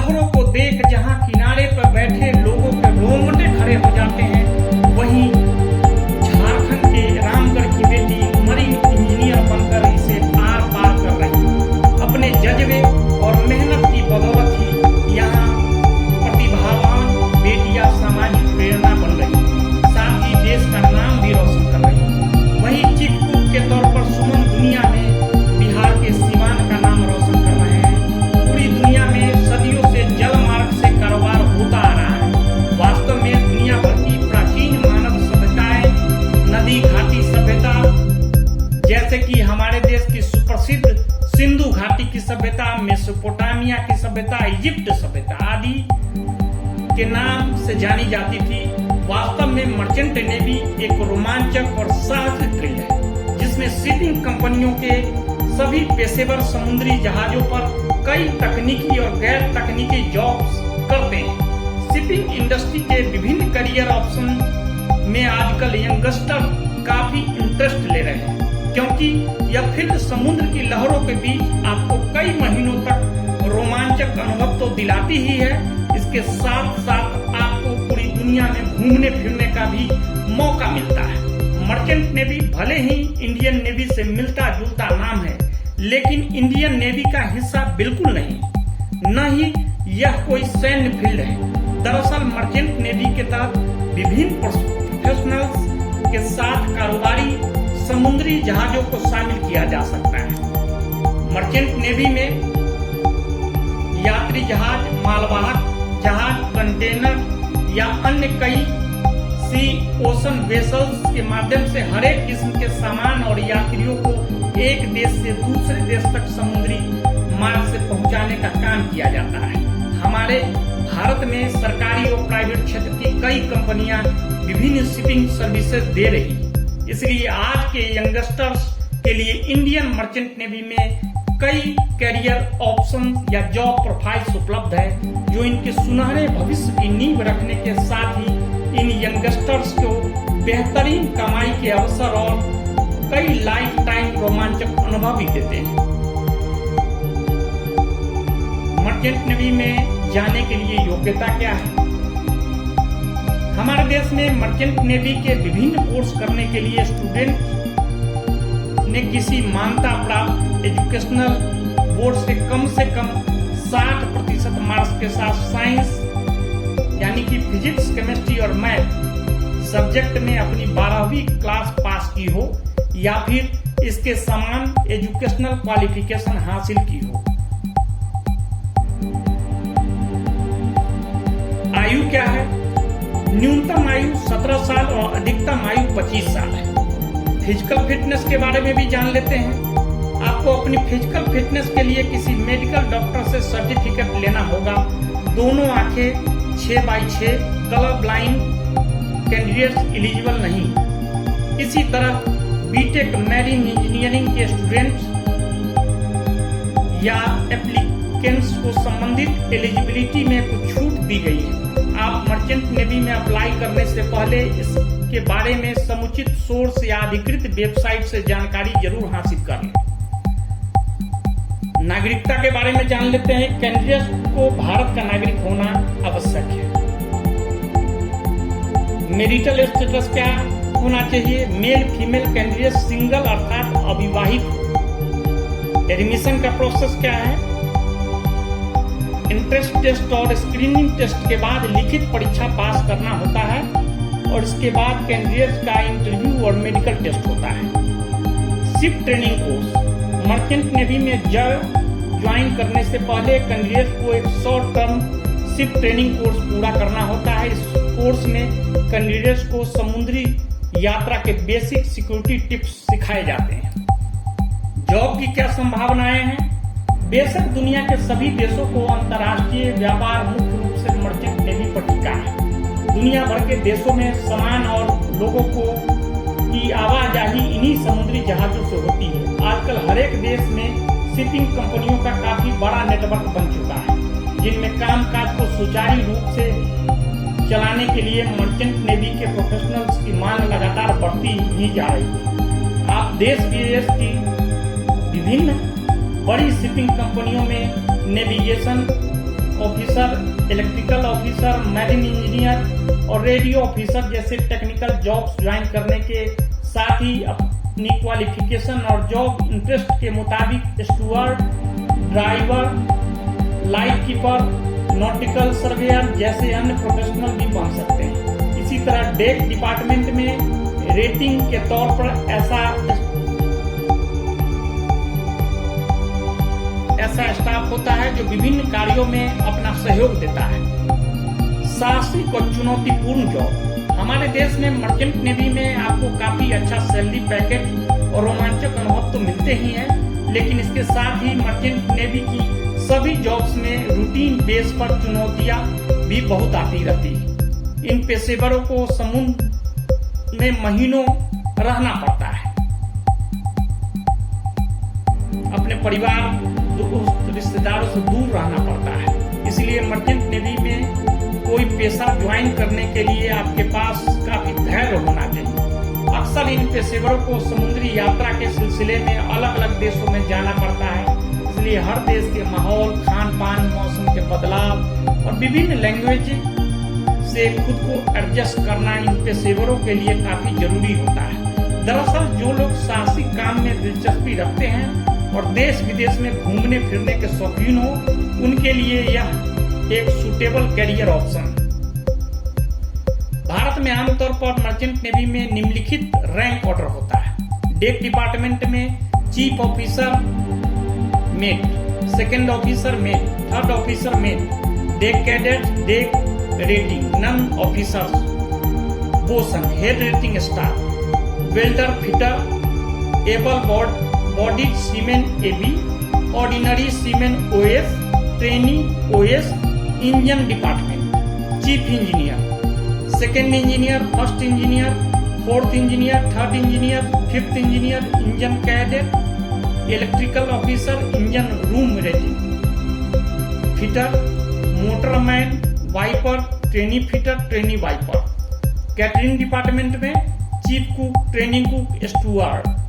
लहरों को देख जहां किनारे पर बैठे लोगों के रोंगटे खड़े हो जाते हैं, वहीं झारखंड के रामगढ़ की बेटी मरीन इंजीनियर बनकर इसे आर पार कर रही है। अपने जज्बे और मेहनत की बदौलत ही यहाँ प्रतिभावान बेटियां सामाजिक प्रेरणा बन रही, साथ ही देश का नाम भी रोशन कर रही। वहीं चीफ कुक के तौर पर सुमन दुनिया में बिहार के सीवान का नाम रोशन कर रहे हैं। पूरी दुनिया में सदियों से जल मार्ग से कारोबार होता आ रहा है। वास्तव में दुनिया भर की प्राचीन मानव सभ्यताएं, नदी घाटी सभ्यता जैसे कि हमारे देश की सुप्रसिद्ध सिंधु घाटी की सभ्यता, मेसोपोटामिया की सभ्यता, इजिप्ट सभ्यता आदि के नाम से जानी जाती थी। वास्तव में मर्चेंट नेवी एक रोमांचक और साहसिक फील्ड है, जिसमें शिपिंग कंपनियों के सभी पेशेवर समुद्री जहाजों पर कई तकनीकी और गैर तकनीकी जॉब्स करते हैं। शिपिंग इंडस्ट्री के विभिन्न करियर ऑप्शन में आजकल यंगस्टर काफी इंटरेस्ट ले रहे हैं, क्योंकि यह फील्ड समुद्र की लहरों के बीच आपको कई महीनों तक रोमांचक अनुभव तो दिलाती ही है, इसके साथ साथ आपको पूरी दुनिया में घूमने फिरने का भी मौका मिलता है। मर्चेंट नेवी भले ही इंडियन नेवी से मिलता जुलता नाम है, लेकिन इंडियन नेवी का हिस्सा बिल्कुल नहीं, न ही यह कोई सैन्य फील्ड है। दरअसल मर्चेंट नेवी के तहत विभिन्न प्रोफेशनल्स के साथ कारोबारी समुद्री जहाजों को शामिल किया जा सकता है। मर्चेंट नेवी में यात्री जहाज, मालवाहक जहाज, कंटेनर या अन्य कई सी ओशन वेसल्स के माध्यम से हर एक किस्म के सामान और यात्रियों को एक देश से दूसरे देश तक समुद्री मार्ग से पहुंचाने का काम किया जाता है। हमारे भारत में सरकारी और प्राइवेट क्षेत्र की कई कंपनियां विभिन्न शिपिंग सर्विसेज दे रही, इसलिए आज के यंगस्टर्स के लिए इंडियन मर्चेंट नेवी में कई कैरियर ऑप्शन या जॉब प्रोफाइल्स उपलब्ध है, जो इनके सुनहरे भविष्य की नींव रखने के साथ ही इन यंगस्टर्स को बेहतरीन कमाई के अवसर और कई लाइफ टाइम रोमांचक अनुभव भी देते हैं। मर्चेंट नेवी में जाने के लिए योग्यता क्या है? हमारे देश में मर्चेंट नेवी के विभिन्न कोर्स करने के लिए स्टूडेंट ने किसी मान्यता प्राप्त एजुकेशनल बोर्ड से कम 60% मार्क्स के साथ साइंस यानी कि फिजिक्स, केमिस्ट्री और मैथ सब्जेक्ट में अपनी 12वीं क्लास पास की हो या फिर इसके समान एजुकेशनल क्वालिफिकेशन हासिल की हो। आयु क्या है? न्यूनतम आयु 17 साल और अधिकतम आयु 25 साल है। फिजिकल फिटनेस के बारे में भी जान लेते हैं। आपको अपनी फिजिकल फिटनेस के लिए किसी मेडिकल डॉक्टर से सर्टिफिकेट लेना होगा। दोनों आंखें 6/6, कलर ब्लाइंड कैंडिडेट्स एलिजिबल नहीं। इसी तरह बीटेक मैरीन इंजीनियरिंग के स्टूडेंट्स या एप्लीकेंट्स को संबंधित एलिजिबिलिटी में कुछ छूट दी गई है। आप मर्चेंट नेवी में अप्लाई करने से पहले इसके बारे में समुचित सोर्स या अधिकृत वेबसाइट से जानकारी जरूर हासिल कर लें। नागरिकता के बारे में जान लेते हैं। कैंडिडेट को भारत का नागरिक होना आवश्यक है। मैरिटल स्टेटस क्या होना चाहिए? मेल फीमेल कैंडिडेट सिंगल अर्थात अविवाहित। एडमिशन का प्रोसेस क्या है? इंट्रेंस टेस्ट और स्क्रीनिंग टेस्ट के बाद लिखित परीक्षा पास करना होता है और इसके बाद कैंडिडेट का इंटरव्यू और मेडिकल टेस्ट होता है। Ship training course. Merchant navy में ज्वाइन करने से पहले कैंडिडेट को एक short term ship training course पूरा करना होता है। इस कोर्स में कैंडिडेट्स को समुद्री यात्रा के बेसिक सिक्योरिटी टिप्स सिखाए जाते हैं। जॉब की क्या संभावनाएं हैं? बेशक दुनिया के सभी देशों को अंतर्राष्ट्रीय व्यापार मुख्य रूप से मर्चेंट नेवी पर टिका है। दुनिया भर के देशों में सामान और लोगों की आवाजाही इन्हीं समुद्री जहाजों से होती है। आजकल हर एक देश में शिपिंग कंपनियों का काफी बड़ा नेटवर्क बन चुका है, जिनमें कामकाज को सुचारू रूप से चलाने के लिए मर्चेंट नेवी के प्रोफेशनल्स की मांग लगातार बढ़ती ही जा रही है। आप देश विदेश की विभिन्न बड़ी शिपिंग कंपनियों में navigation officer, electrical officer, marine engineer और रेडियो ऑफिसर जैसे टेक्निकल जॉब्स ज्वाइन करने के साथ ही अपनी क्वालिफिकेशन और जॉब इंटरेस्ट के मुताबिक Steward, driver, light keeper, nautical surveyor जैसे अन्य प्रोफेशनल भी बन सकते हैं। इसी तरह डेक डिपार्टमेंट में रेटिंग के तौर पर ऐसा स्टाफ होता है जो विभिन्न कार्यों में अपना सहयोग देता है। साहसिक और चुनौतीपूर्ण जॉब। हमारे देश में मर्चेंट नेवी में आपको काफी अच्छा सैलरी पैकेज और रोमांचक अनुभव तो मिलते ही हैं, लेकिन इसके साथ ही मर्चेंट नेवी की सभी जॉब्स में रूटीन बेस पर चुनौतियां भी बहुत आती रहती है। इन पेशेवरों को समुद्र में महीनों रहना पड़ता है, अपने परिवार रिश्तेदारों से दूर रहना पड़ता है। इसलिए मर्चेंट नेवी में कोई पेशा ज्वाइन करने के लिए आपके पास काफी धैर्य होना चाहिए। अक्सर इन पेशेवरों को समुद्री यात्रा के सिलसिले में अलग अलग देशों में जाना पड़ता है। इसलिए हर देश के माहौल, खान पान, मौसम के बदलाव और विभिन्न लैंग्वेज से खुद को एडजस्ट करना इन पेशेवरों के लिए काफी जरूरी होता है। दरअसल जो लोग साहसिक काम में दिलचस्पी रखते हैं और देश विदेश में घूमने फिरने के शौकीन हो, उनके लिए यह एक सूटेबल कैरियर ऑप्शन। भारत में आमतौर पर मर्चेंट नेवी में निम्नलिखित रैंक ऑर्डर होता है। डेक डिपार्टमेंट में chief officer mate, second officer mate, third officer mate, deck cadet, deck rating, non officers, bosun, head rating staff, welder, fitter, able bodied seamen AB, ordinary seamen OS, trainee OS, engine department, chief engineer, second engineer, first engineer, fourth engineer, third engineer, fifth engineer, engine cadet, electrical officer, engine room rating, fitter, motorman, wiper, trainee fitter, trainee wiper. Catering department में chief cook, training cook, Steward.